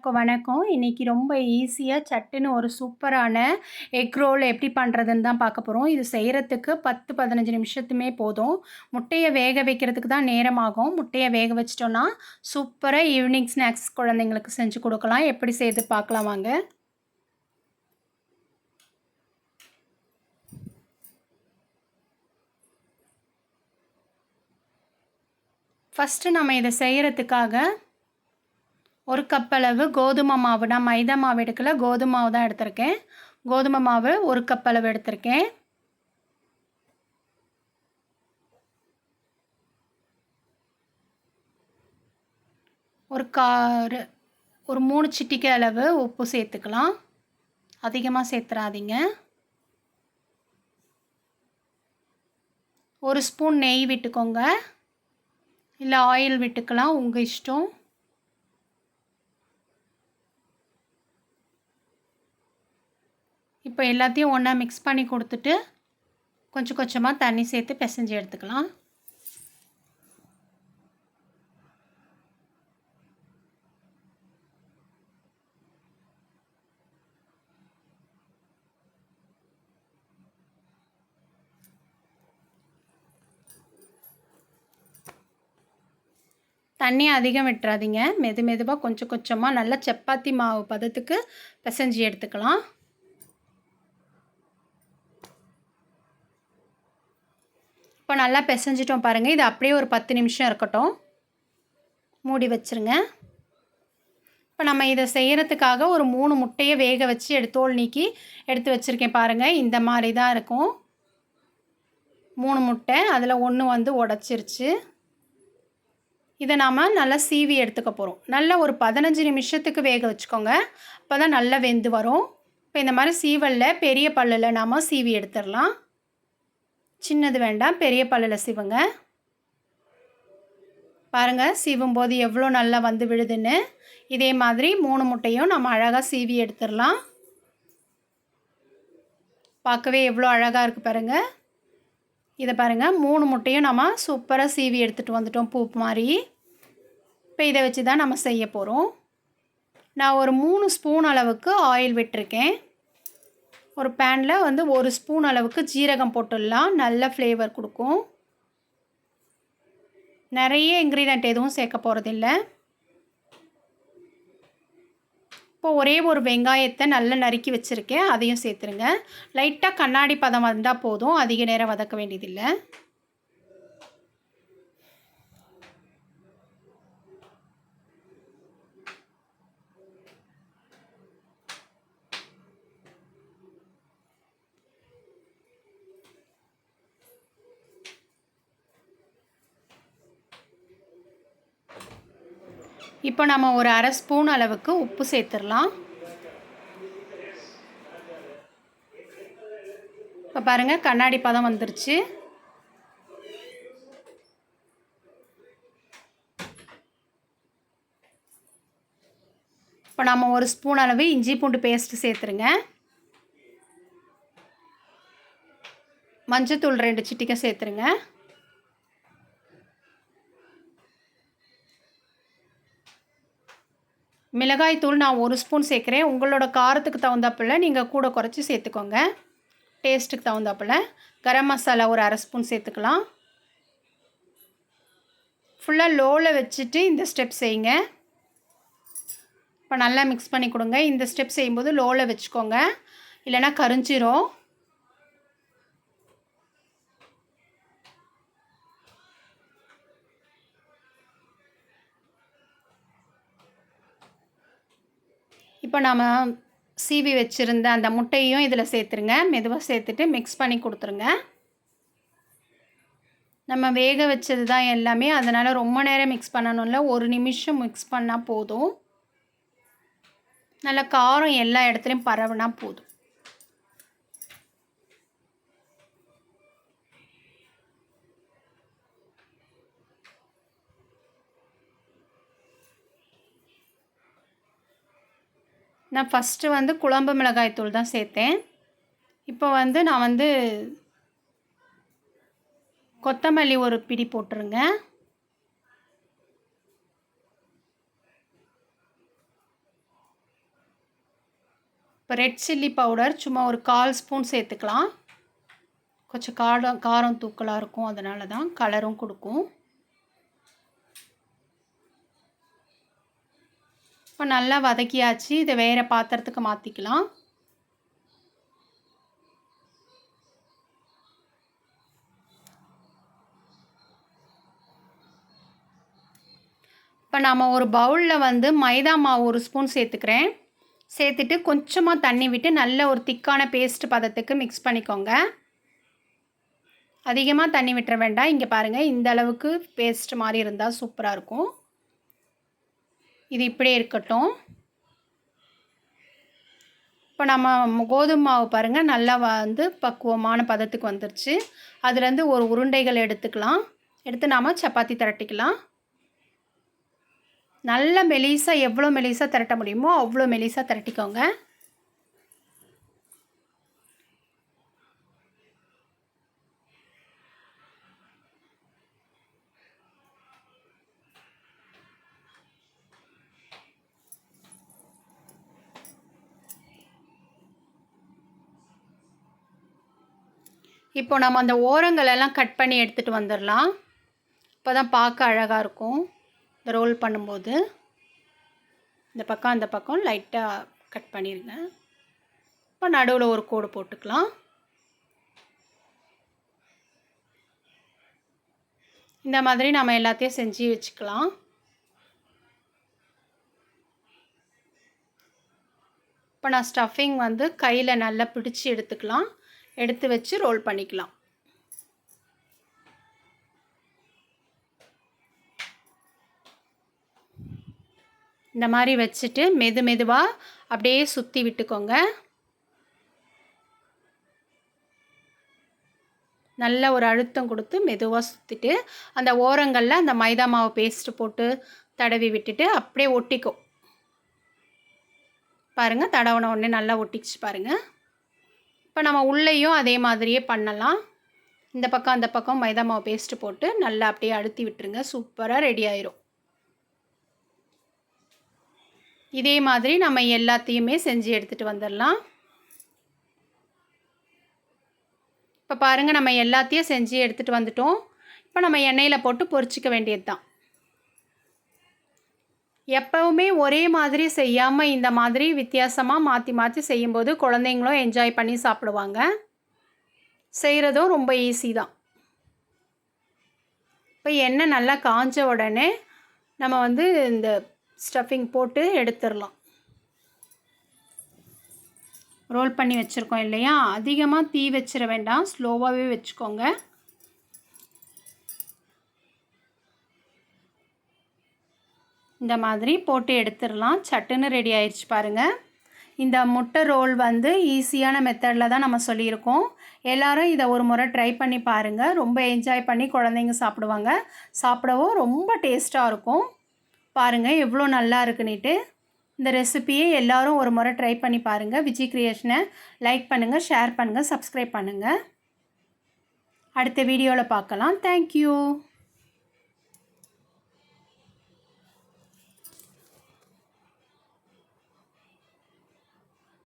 எல்லாருக்கும் வணக்கம். இன்னைக்கு ரொம்ப ஈஸியா சட்டுன்னு ஒரு சூப்பரான எக் ரோல் எப்படி பண்ணுறதுன்னு தான் பார்க்க போறோம். இது செய்றதுக்கு 10, 15 நிமிஷத்துமே போதும். முட்டைய வேக வைக்கிறதுக்கு தான் நேரமாகும். முட்டைய வேக வச்சுட்டோம்னா, சூப்பரா ஈவினிங் ஸ்நாக்ஸ் குழந்தைங்களுக்கு செஞ்சு குடுக்கலாம். எப்படி செய்றது பார்க்கலாம் வாங்க. ஃபர்ஸ்ட்டு நம்ம இத செய்றதுக்காக 1 கப் அளவு கோதுமை மாவு, நான் மைதா மாவு எடுக்கல, கோதுமை மாவு தான் எடுத்திருக்கேன். கோதுமை மாவு 1 கப் அளவு எடுத்திருக்கேன். ஒரு 3 சிட்டிகை அளவு உப்பு சேர்த்துக்கலாம். அதிகமா சேர்த்துறாதீங்க. 1 ஸ்பூன் நெய் விட்டுக்கோங்க. இல்ல ஆயில் விட்டுக்கலாம், உங்க இஷ்டம். இப்போ எல்லாத்தையும் ஒண்ணா மிக்ஸ் பண்ணி கொடுத்துட்டு கொஞ்சம் கொஞ்சமா தண்ணி சேர்த்து பிசைஞ்சு எடுத்துக்கலாம். தண்ணி அதிகம் விட்டுறாதீங்க. மெதுவா கொஞ்சம் கொஞ்சமா நல்லா சப்பாத்தி மாவு பதத்துக்கு பிசைஞ்சு எடுத்துக்கலாம். இப்போ நல்லா பிசைஞ்சிட்டோம் பாருங்க. இது அப்படியே ஒரு 10 நிமிஷம் இருக்கட்டும். மூடி வச்சிருங்க. இப்போ நம்ம இதை செய்யறதுக்காக ஒரு 3 முட்டையை வேக வச்சு தோல் நீக்கி எடுத்து வச்சிருக்கேன் பாருங்க. இந்த மாதிரி தான் இருக்கும். 3 முட்டை, அதில் 1 வந்து உடைச்சிருச்சு. இதை நாம் நல்லா சீவி எடுத்துக்க போகிறோம். நல்லா ஒரு 15 நிமிஷத்துக்கு வேக வச்சுக்கோங்க. அப்போ தான் நல்லா வெந்து வரும். இப்போ இந்த மாதிரி சீவலில் பெரிய பல்லில் நாம் சீவி எடுத்துடலாம். சின்னது வேண்டாம், பெரிய பல்லில் சீவுங்க. பாருங்கள், சீவும் போது எவ்வளோ நல்லா வந்து விழுதுன்னு. இதே மாதிரி 3 முட்டையும் நம்ம அழகாக சீவி எடுத்துடலாம். பார்க்கவே எவ்வளோ அழகாக இருக்குது பாருங்கள். இதை பாருங்கள், 3 முட்டையும் நம்ம சூப்பராக சீவி எடுத்துகிட்டு வந்துட்டோம், பூ மாதிரி. இப்போ இதை வச்சு தான் நம்ம செய்ய போகிறோம். நான் ஒரு 3 ஸ்பூன் அளவுக்கு ஆயில் விட்டுருக்கேன். ஒரு பேனில் வந்து 1 ஸ்பூன் அளவுக்கு ஜீரகம் போட்டுடலாம். நல்ல ஃப்ளேவர் கொடுக்கும். நிறைய இன்க்ரீடியன்ட் எதுவும் சேர்க்க போகிறதில்ல. இப்போ ஒரே ஒரு வெங்காயத்தை நல்லா நறுக்கி வச்சுருக்கேன், அதையும் சேர்த்துருங்க. லைட்டாக கண்ணாடி பதம் வந்தால் போதும், அதிக நேரம் வதக்க வேண்டியதில்லை. இப்போ நம்ம ஒரு 1/2 ஸ்பூன் அளவுக்கு உப்பு சேர்த்துடலாம். இப்போ பாருங்கள், கண்ணாடி பதம் வந்துருச்சு. இப்போ நம்ம 1 ஸ்பூன் அளவு இஞ்சி பூண்டு பேஸ்ட்டு சேர்த்துருங்க. மஞ்சத்தூள் 2 சிட்டிகை சேர்த்துருங்க. மிளகாய் தூள் நான் 1 ஸ்பூன் சேர்க்குறேன். உங்களோட காரத்துக்கு தகுந்தாப்புல நீங்கள் கூட குறைச்சி சேர்த்துக்கோங்க, டேஸ்ட்டுக்கு தகுந்தாப்புல. கரம் மசாலா ஒரு 1/2 ஸ்பூன் சேர்த்துக்கலாம். ஃபுல்லாக லோவில் வச்சுட்டு இந்த ஸ்டெப் செய்யுங்க. இப்போ நல்லா மிக்ஸ் பண்ணி கொடுங்க. இந்த ஸ்டெப் செய்யும்போது லோவில் வச்சுக்கோங்க, இல்லைன்னா கரிஞ்சிரும். இப்போ நம்ம சீவி வச்சுருந்த அந்த முட்டையும் இதில் சேர்த்துருங்க. மெதுவாக சேர்த்துட்டு மிக்ஸ் பண்ணி கொடுத்துருங்க. நம்ம வேக வச்சது தான் எல்லாமே, அதனால் ரொம்ப நேரம் மிக்ஸ் பண்ணணும்ல, 1 நிமிஷம் மிக்ஸ் பண்ணால் போதும். நல்ல காரம் எல்லா இடத்துலையும் பரவுனா போதும். நான் ஃபஸ்ட்டு வந்து குழம்பு மிளகாய் தூள் தான் சேர்த்தேன். இப்போ வந்து நான் வந்து கொத்தமல்லி ஒரு பிடி போட்டுருங்க. இப்போ ரெட் சில்லி பவுடர் சும்மா ஒரு 1/4 ஸ்பூன் சேர்த்துக்கலாம். கொஞ்சம் காரம் தூக்கலாக இருக்கும், அதனால தான் கலரும் கொடுக்கும். இப்போ நல்லா வதக்கியாச்சு. இதை வேறு பாத்திரத்துக்கு மாற்றிக்கலாம். இப்போ நம்ம ஒரு பவுலில் வந்து மைதா மாவு 1 ஸ்பூன் சேர்த்துக்கிறேன். சேர்த்துட்டு கொஞ்சமாக தண்ணி விட்டு நல்ல ஒரு திக்கான பேஸ்ட் பதத்துக்கு மிக்ஸ் பண்ணிக்கோங்க. அதிகமாக தண்ணி விட்டுற வேண்டாம். இங்கே பாருங்கள், இந்த அளவுக்கு பேஸ்ட் மாதிரி இருந்தால் சூப்பராக இருக்கும். இது இப்படியே இருக்கட்டும். இப்போ நம்ம கோதுமை மாவு பாருங்கள் நல்லா வந்து பக்குவமான பதத்துக்கு வந்துருச்சு. அதுலேருந்து ஒரு உருண்டைகள் எடுத்துக்கலாம். எடுத்து நாம் சப்பாத்தி திரட்டிக்கலாம். நல்ல மெலிசாக, எவ்வளோ மெலிசாக திரட்ட முடியுமோ அவ்வளோ மெலிசாக திரட்டிக்கோங்க. இப்போ நம்ம அந்த ஓரங்களெல்லாம் கட் பண்ணி எடுத்துகிட்டு வந்துடலாம். இப்போ தான் பார்க்க அழகாக இருக்கும். இந்த ரோல் பண்ணும்போது இந்த பக்கம் அந்த பக்கம் லைட்டாக கட் பண்ணிடுங்க. இப்போ நடுவில் ஒரு கோடு போட்டுக்கலாம். இந்த மாதிரி நம்ம எல்லாத்தையும் செஞ்சு வச்சுக்கலாம். இப்போ நான் ஸ்டஃபிங் வந்து கையில் நல்லா பிடிச்சி எடுத்துக்கலாம். எடுத்து வச்சு ரோல் பண்ணிக்கலாம். இந்த மாதிரி வச்சுட்டு மெதுவாக அப்படியே சுற்றி விட்டுக்கோங்க. நல்ல ஒரு அழுத்தம் கொடுத்து மெதுவாக சுற்றிட்டு அந்த ஓரங்களில் அந்த மைதா மாவு பேஸ்ட்டு போட்டு தடவி விட்டுட்டு அப்படியே ஒட்டிக்கும். பாருங்கள், தடவின உடனே நல்லா ஒட்டிச்சு பாருங்கள். இப்போ நம்ம உள்ளேயும் அதே மாதிரியே பண்ணலாம். இந்த பக்கம் அந்த பக்கம் மைதா மாவு பேஸ்ட்டு போட்டு நல்லா அப்படியே அழுத்தி விட்டுருங்க. சூப்பராக ரெடி ஆயிரும். இதே மாதிரி நம்ம எல்லாத்தையுமே செஞ்சு எடுத்துகிட்டு வந்துடலாம். இப்போ பாருங்கள், நம்ம எல்லாத்தையும் செஞ்சு எடுத்துகிட்டு வந்துட்டோம். இப்போ நம்ம எண்ணெயில் போட்டு பொரிச்சிக்க வேண்டியது தான். எப்போவுமே ஒரே மாதிரி செய்யாமல் இந்த மாதிரி வித்தியாசமாக மாற்றி செய்யும்போது குழந்தைங்களும் என்ஜாய் பண்ணி சாப்பிடுவாங்க. செய்கிறதும் ரொம்ப ஈஸி தான். இப்போ எண்ணெய் நல்லா காஞ்ச உடனே நம்ம வந்து இந்த ஸ்டஃபிங் போட்டு எடுத்துடலாம். ரோல் பண்ணி வச்சுருக்கோம் இல்லையா, அதிகமாக தீ வச்சிட வேண்டாம், ஸ்லோவாகவே வச்சுக்கோங்க. இந்த மாதிரி போட்டு எடுத்துடலாம். சட்டுன்னு ரெடி ஆயிடுச்சு பாருங்கள். இந்த முட்டை ரோல் வந்து ஈஸியான மெத்தடில் தான் நம்ம சொல்லியிருக்கோம். எல்லோரும் இதை ஒரு முறை ட்ரை பண்ணி பாருங்கள். ரொம்ப என்ஜாய் பண்ணி குழந்தைங்க சாப்பிடுவாங்க. சாப்பிடவும் ரொம்ப டேஸ்ட்டாக இருக்கும். பாருங்கள் எவ்வளோ நல்லா இருக்குன்னுட்டு. இந்த ரெசிபியை எல்லோரும் ஒரு முறை ட்ரை பண்ணி பாருங்கள். விஜி கிரியேஷனை லைக் பண்ணுங்கள், ஷேர் பண்ணுங்கள், சப்ஸ்கிரைப் பண்ணுங்கள். அடுத்த வீடியோவில் பார்க்கலாம். தேங்க்யூ.